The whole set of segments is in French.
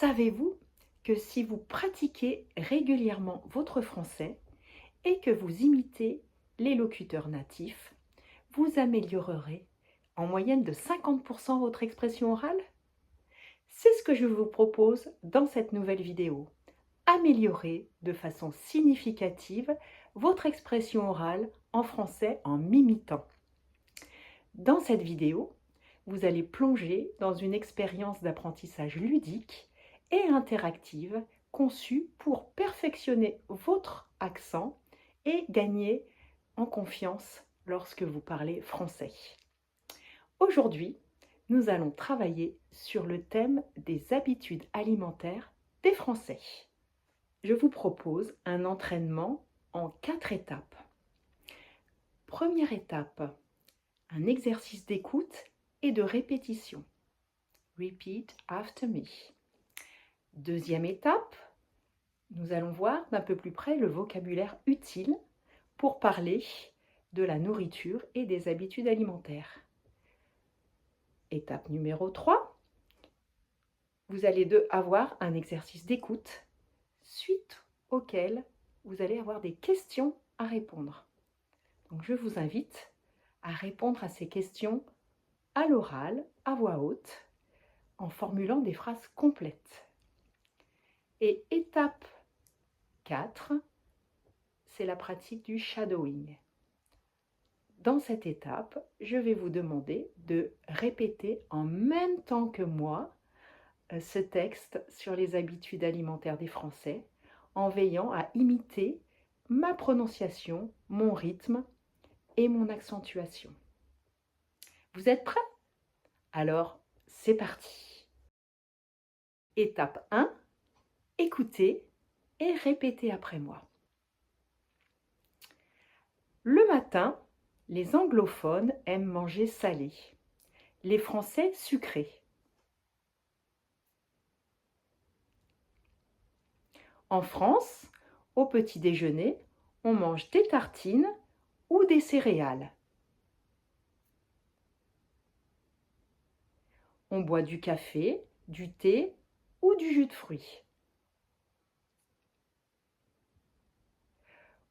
Savez-vous que si vous pratiquez régulièrement votre français et que vous imitez les locuteurs natifs, vous améliorerez en moyenne de 50% votre expression orale? C'est ce que je vous propose dans cette nouvelle vidéo. Améliorer de façon significative votre expression orale en français en m'imitant. Dans cette vidéo, vous allez plonger dans une expérience d'apprentissage ludique et interactive conçue pour perfectionner votre accent et gagner en confiance lorsque vous parlez français. Aujourd'hui, nous allons travailler sur le thème des habitudes alimentaires des Français. Je vous propose un entraînement en 4 étapes. Première étape, un exercice d'écoute et de répétition. Repeat after me. Deuxième étape, nous allons voir d'un peu plus près le vocabulaire utile pour parler de la nourriture et des habitudes alimentaires. Étape numéro 3, vous allez avoir un exercice d'écoute suite auquel vous allez avoir des questions à répondre. Donc je vous invite à répondre à ces questions à l'oral, à voix haute, en formulant des phrases complètes. Et étape 4, c'est la pratique du shadowing. Dans cette étape, je vais vous demander de répéter en même temps que moi ce texte sur les habitudes alimentaires des Français, en veillant à imiter ma prononciation, mon rythme et mon accentuation. Vous êtes prêts? Alors, c'est parti. Étape 1, écoutez et répétez après moi. Le matin, les anglophones aiment manger salé, les Français sucré. En France, au petit déjeuner, on mange des tartines ou des céréales. On boit du café, du thé ou du jus de fruits.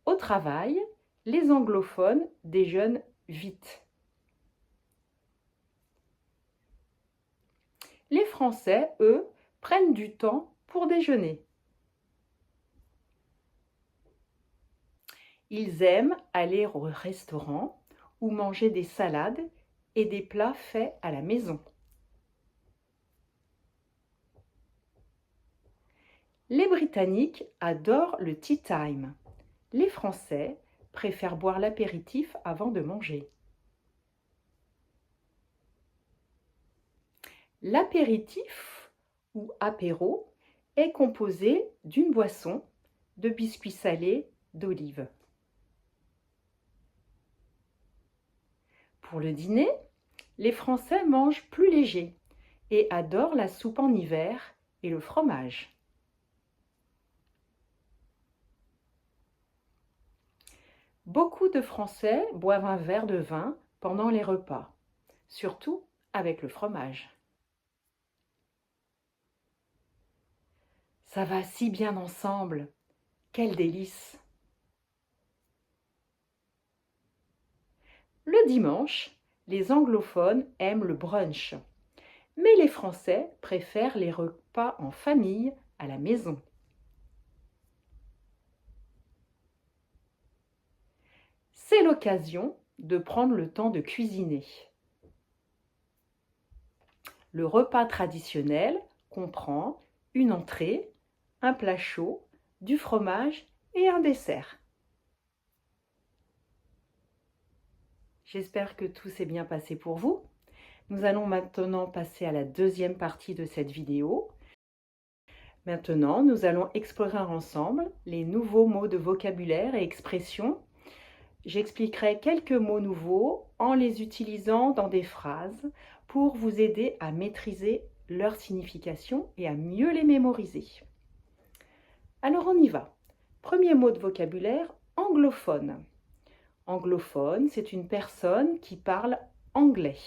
Au travail, les anglophones déjeunent vite. Les Français, eux, prennent du temps pour déjeuner. Ils aiment aller au restaurant ou manger des salades et des plats faits à la maison. Les Britanniques adorent le tea time. Les Français préfèrent boire l'apéritif avant de manger. L'apéritif ou apéro est composé d'une boisson, de biscuits salés, d'olives. Pour le dîner, les Français mangent plus léger et adorent la soupe en hiver et le fromage. Beaucoup de Français boivent un verre de vin pendant les repas, surtout avec le fromage. Ça va si bien ensemble, quel délice! Le dimanche, les anglophones aiment le brunch, mais les Français préfèrent les repas en famille à la maison. C'est l'occasion de prendre le temps de cuisiner. Le repas traditionnel comprend une entrée, un plat chaud, du fromage et un dessert. J'espère que tout s'est bien passé pour vous. Nous allons maintenant passer à la deuxième partie de cette vidéo. Maintenant, nous allons explorer ensemble les nouveaux mots de vocabulaire et expressions. J'expliquerai quelques mots nouveaux en les utilisant dans des phrases pour vous aider à maîtriser leur signification et à mieux les mémoriser. Alors on y va. Premier mot de vocabulaire, anglophone. Anglophone, c'est une personne qui parle anglais.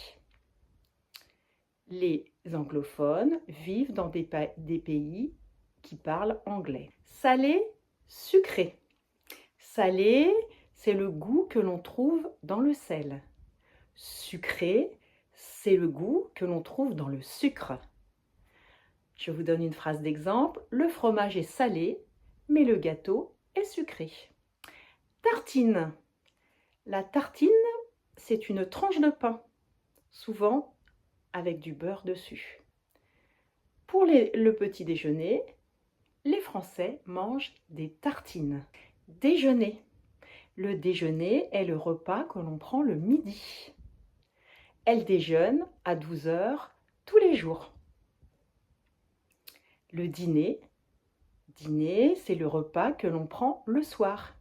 Les anglophones vivent dans des pays qui parlent anglais. Salé, sucré. Salé, c'est le goût que l'on trouve dans le sel. Sucré, c'est le goût que l'on trouve dans le sucre. Je vous donne une phrase d'exemple. Le fromage est salé, mais le gâteau est sucré. Tartine. La tartine, c'est une tranche de pain, souvent avec du beurre dessus. Pour le petit déjeuner, les Français mangent des tartines. Déjeuner. Le déjeuner est le repas que l'on prend le midi. Elle déjeune à 12 heures tous les jours. Le dîner. Dîner, c'est le repas que l'on prend le soir.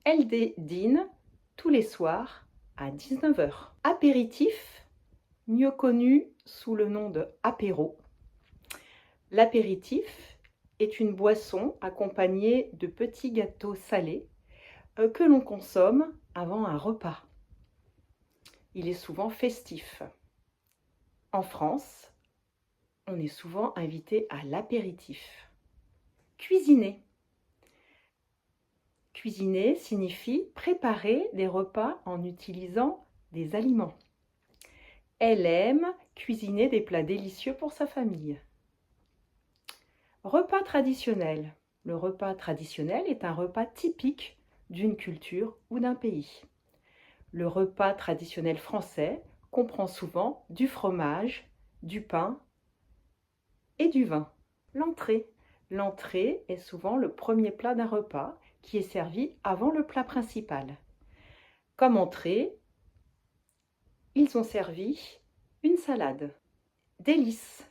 Elle dîne tous les soirs à 19 heures. Apéritif, mieux connu sous le nom de apéro. L'apéritif est une boisson accompagnée de petits gâteaux salés que l'on consomme avant un repas. Il est souvent festif. En France, on est souvent invité à l'apéritif. Cuisiner. Cuisiner signifie préparer des repas en utilisant des aliments. Elle aime cuisiner des plats délicieux pour sa famille. Repas traditionnel. Le repas traditionnel est un repas typique d'une culture ou d'un pays. Le repas traditionnel français comprend souvent du fromage, du pain et du vin. L'entrée. L'entrée est souvent le premier plat d'un repas qui est servi avant le plat principal. Comme entrée, ils ont servi une salade. Délice.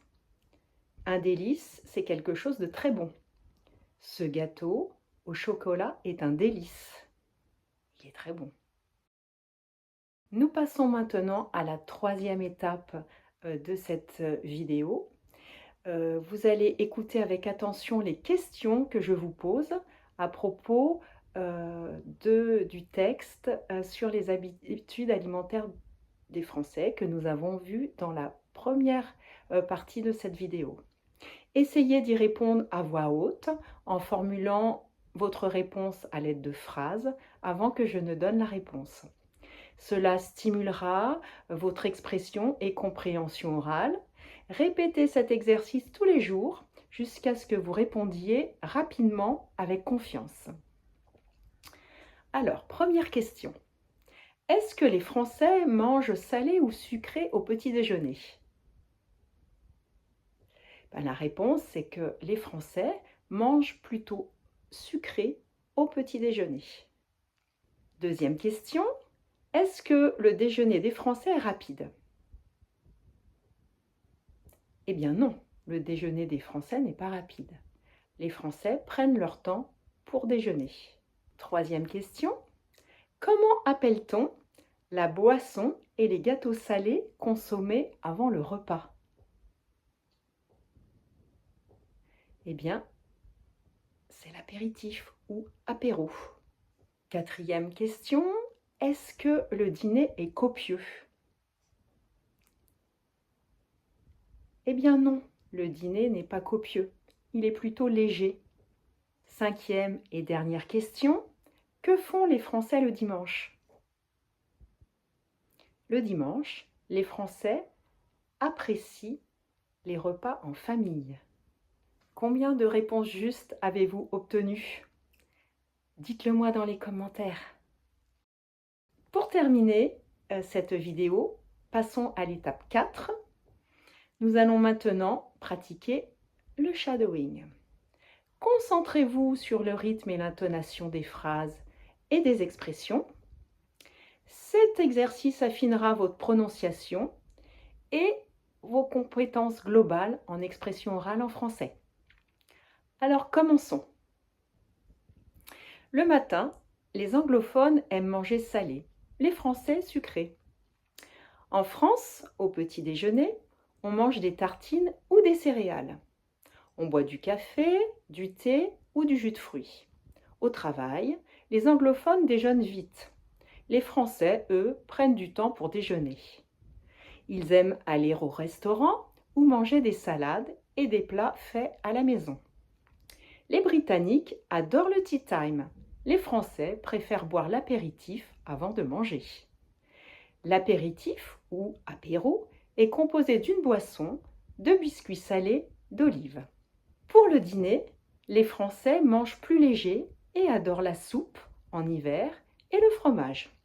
Un délice, c'est quelque chose de très bon. Ce gâteau au chocolat est un délice. Il est très bon. Nous passons maintenant à la troisième étape de cette vidéo. Vous allez écouter avec attention les questions que je vous pose à propos du texte sur les habitudes alimentaires des Français que nous avons vu dans la première partie de cette vidéo. Essayez d'y répondre à voix haute en formulant votre réponse à l'aide de phrases avant que je ne donne la réponse. Cela stimulera votre expression et compréhension orale. Répétez cet exercice tous les jours jusqu'à ce que vous répondiez rapidement avec confiance. Alors, première question. Est-ce que les Français mangent salé ou sucré au petit déjeuner? La réponse, c'est que les Français mangent plutôt sucré au petit déjeuner. Deuxième question. Est-ce que le déjeuner des Français est rapide? Eh bien non, le déjeuner des Français n'est pas rapide. Les Français prennent leur temps pour déjeuner. Troisième question. Comment appelle-t-on la boisson et les gâteaux salés consommés avant le repas? Eh bien, c'est l'apéritif ou apéro. Quatrième question. Est-ce que le dîner est copieux? Eh bien non, le dîner n'est pas copieux, il est plutôt léger. Cinquième et dernière question, que font les Français le dimanche? Le dimanche, les Français apprécient les repas en famille. Combien de réponses justes avez-vous obtenues? Dites-le moi dans les commentaires. Pour terminer cette vidéo, passons à l'étape 4. Nous allons maintenant pratiquer le shadowing. Concentrez-vous sur le rythme et l'intonation des phrases et des expressions. Cet exercice affinera votre prononciation et vos compétences globales en expression orale en français. Alors commençons. Le matin, les anglophones aiment manger salé, les Français sucré. En France, au petit déjeuner, on mange des tartines ou des céréales. On boit du café, du thé ou du jus de fruits. Au travail, les anglophones déjeunent vite. Les Français, eux, prennent du temps pour déjeuner. Ils aiment aller au restaurant ou manger des salades et des plats faits à la maison. Les Britanniques adorent le tea time. Les Français préfèrent boire l'apéritif avant de manger. L'apéritif, ou apéro, est composé d'une boisson, de biscuits salés, d'olives. Pour le dîner, les Français mangent plus léger et adorent la soupe en hiver et le fromage.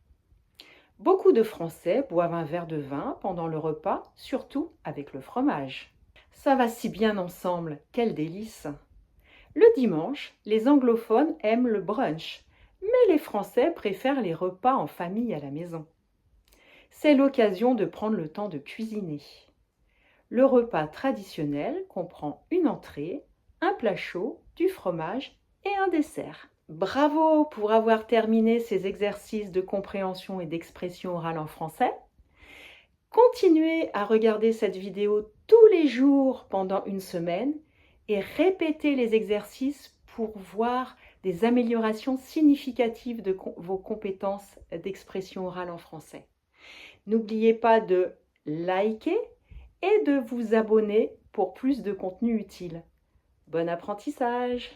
Beaucoup de Français boivent un verre de vin pendant le repas, surtout avec le fromage. Ça va si bien ensemble, quel délice! Le dimanche, les anglophones aiment le brunch, mais les Français préfèrent les repas en famille à la maison. C'est l'occasion de prendre le temps de cuisiner. Le repas traditionnel comprend une entrée, un plat chaud, du fromage et un dessert. Bravo pour avoir terminé ces exercices de compréhension et d'expression orale en français. Continuez à regarder cette vidéo tous les jours pendant une semaine et répétez les exercices pour voir des améliorations significatives de vos compétences d'expression orale en français. N'oubliez pas de liker et de vous abonner pour plus de contenu utile. Bon apprentissage!